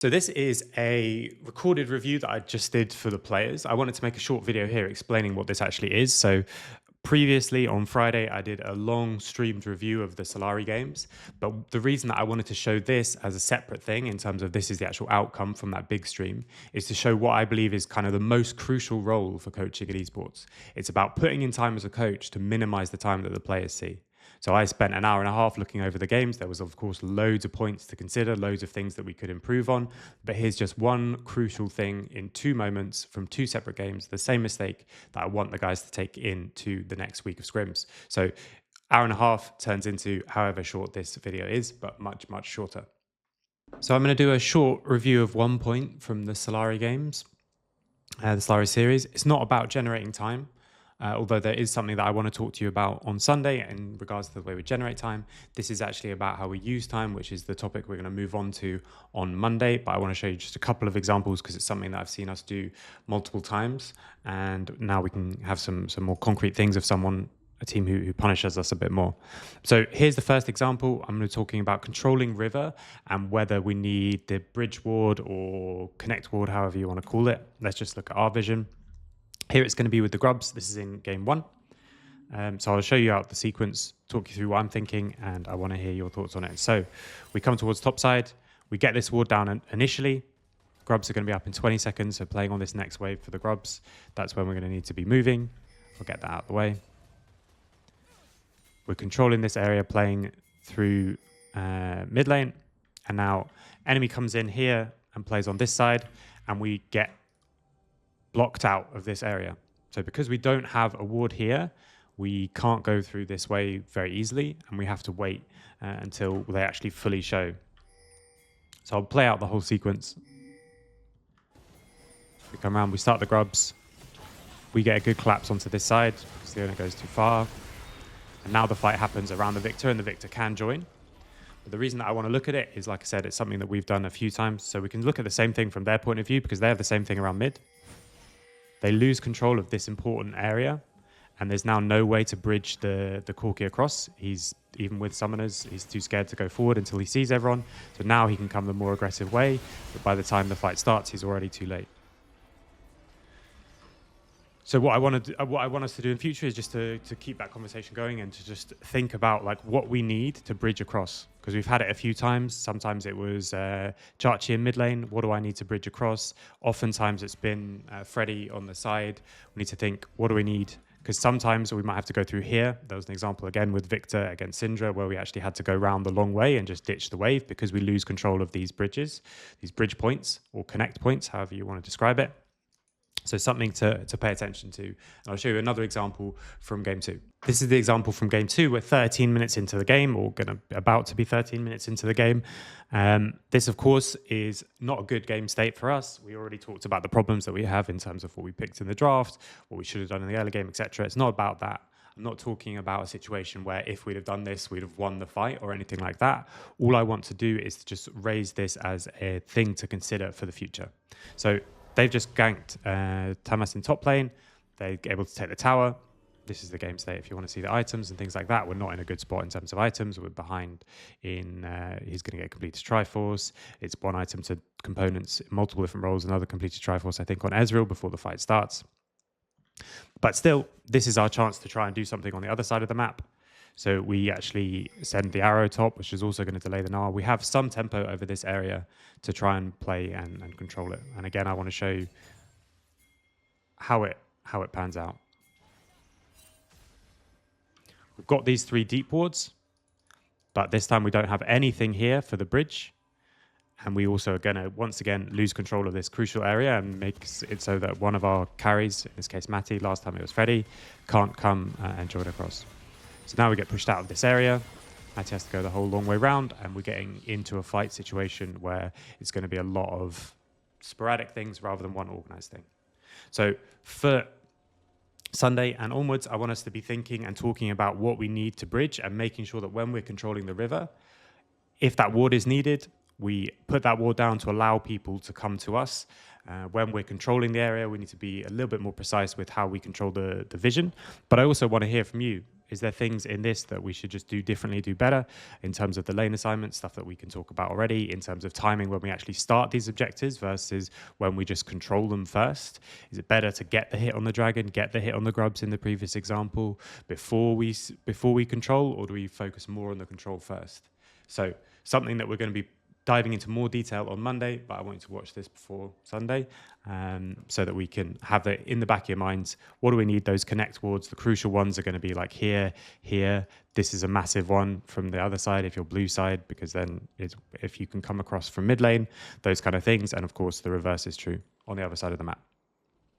So this is a recorded review that I just did for the players. I wanted to make a short video here explaining what this actually is. So previously on Friday, I did a long streamed review of the Solary games. But the reason that I wanted to show this as a separate thing in terms of this is the actual outcome from that big stream is to show what I believe is kind of the most crucial role for coaching at esports. It's about putting in time as a coach to minimize the time that the players see. So I spent an hour and a half looking over the games. There was, of course, loads of points to consider, loads of things that we could improve on. But here's just one crucial thing in 2 moments from 2 separate games, the same mistake that I want the guys to take into the next week of scrims. So hour and a half turns into however short this video is, but much, much shorter. So I'm going to do a short review of 1 point from the Solary games, the Solary series. It's not about generating time. Although there is something that I want to talk to you about on Sunday in regards to the way we generate time. This is actually about how we use time, which is the topic we're going to move on to on Monday. But I want to show you just a couple of examples because it's something that I've seen us do multiple times. And now we can have some more concrete things of a team who punishes us a bit more. So here's the first example. I'm going to be talking about controlling river and whether we need the bridge ward or connect ward, however you want to call it. Let's just look at our vision. Here it's going to be with the grubs. This is in game 1. So I'll show you out the sequence, talk you through what I'm thinking, and I want to hear your thoughts on it. So we come towards top side. We get this ward down initially. Grubs are going to be up in 20 seconds. So playing on this next wave for the grubs, that's when we're going to need to be moving. We'll get that out of the way. We're controlling this area, playing through mid lane. And now enemy comes in here and plays on this side, and we get blocked out of this area. So because we don't have a ward here, we can't go through this way very easily, and we have to wait until they actually fully show. So I'll play out the whole sequence. We come around, we start the grubs. We get a good collapse onto this side because the owner goes too far. And now the fight happens around the Victor, and the Victor can join. But the reason that I want to look at it is, like I said, it's something that we've done a few times. So we can look at the same thing from their point of view because they have the same thing around mid. They lose control of this important area, and there's now no way to bridge the Corki across. He's, even with summoners, he's too scared to go forward until he sees everyone. So now he can come the more aggressive way, but by the time the fight starts, he's already too late. So what I want us to do in future is just to keep that conversation going and to just think about like what we need to bridge across. Because we've had it a few times. Sometimes it was Chachi in mid lane. What do I need to bridge across? Oftentimes it's been Freddy on the side. We need to think, what do we need? Because sometimes we might have to go through here. There was an example again with Victor against Syndra where we actually had to go around the long way and just ditch the wave because we lose control of these bridges, these bridge points or connect points, however you want to describe it. So something to pay attention to. And I'll show you another example from game 2. This is the example from game 2. We're 13 minutes into the game, or about to be 13 minutes into the game. This, of course, is not a good game state for us. We already talked about the problems that we have in terms of what we picked in the draft, what we should have done in the early game, etc. It's not about that. I'm not talking about a situation where if we'd have done this, we'd have won the fight or anything like that. All I want to do is to just raise this as a thing to consider for the future. So they've just ganked Tamas in top lane. They're able to take the tower. This is the game state if you want to see the items and things like that. We're not in a good spot in terms of items. We're behind in, he's going to get completed Triforce. It's 1 item to components, multiple different roles, another completed Triforce, I think, on Ezreal before the fight starts. But still, this is our chance to try and do something on the other side of the map. So we actually send the arrow top, which is also going to delay the Gnar. We have some tempo over this area to try and play and control it. And again, I want to show you how it pans out. We've got these 3 deep wards, but this time we don't have anything here for the bridge. And we also are going to, once again, lose control of this crucial area and makes it so that one of our carries, in this case Matty, last time it was Freddy, can't come and join across. So now we get pushed out of this area. Matty has to go the whole long way round, and we're getting into a fight situation where it's going to be a lot of sporadic things rather than one organized thing. So for Sunday and onwards, I want us to be thinking and talking about what we need to bridge and making sure that when we're controlling the river, if that ward is needed, we put that ward down to allow people to come to us. When we're controlling the area, we need to be a little bit more precise with how we control the vision. But I also want to hear from you. Is there things in this that we should just do differently, do better in terms of the lane assignment, stuff that we can talk about already, in terms of timing when we actually start these objectives versus when we just control them first? Is it better to get the hit on the dragon, get the hit on the grubs in the previous example before we control, or do we focus more on the control first? So something that we're going to be diving into more detail on Monday, but I want you to watch this before Sunday, so that we can have it in the back of your minds. What do we need those connect wards? The crucial ones are going to be like here, here. This is a massive one from the other side if you're blue side, because then if you can come across from mid lane, those kind of things. And of course, the reverse is true on the other side of the map.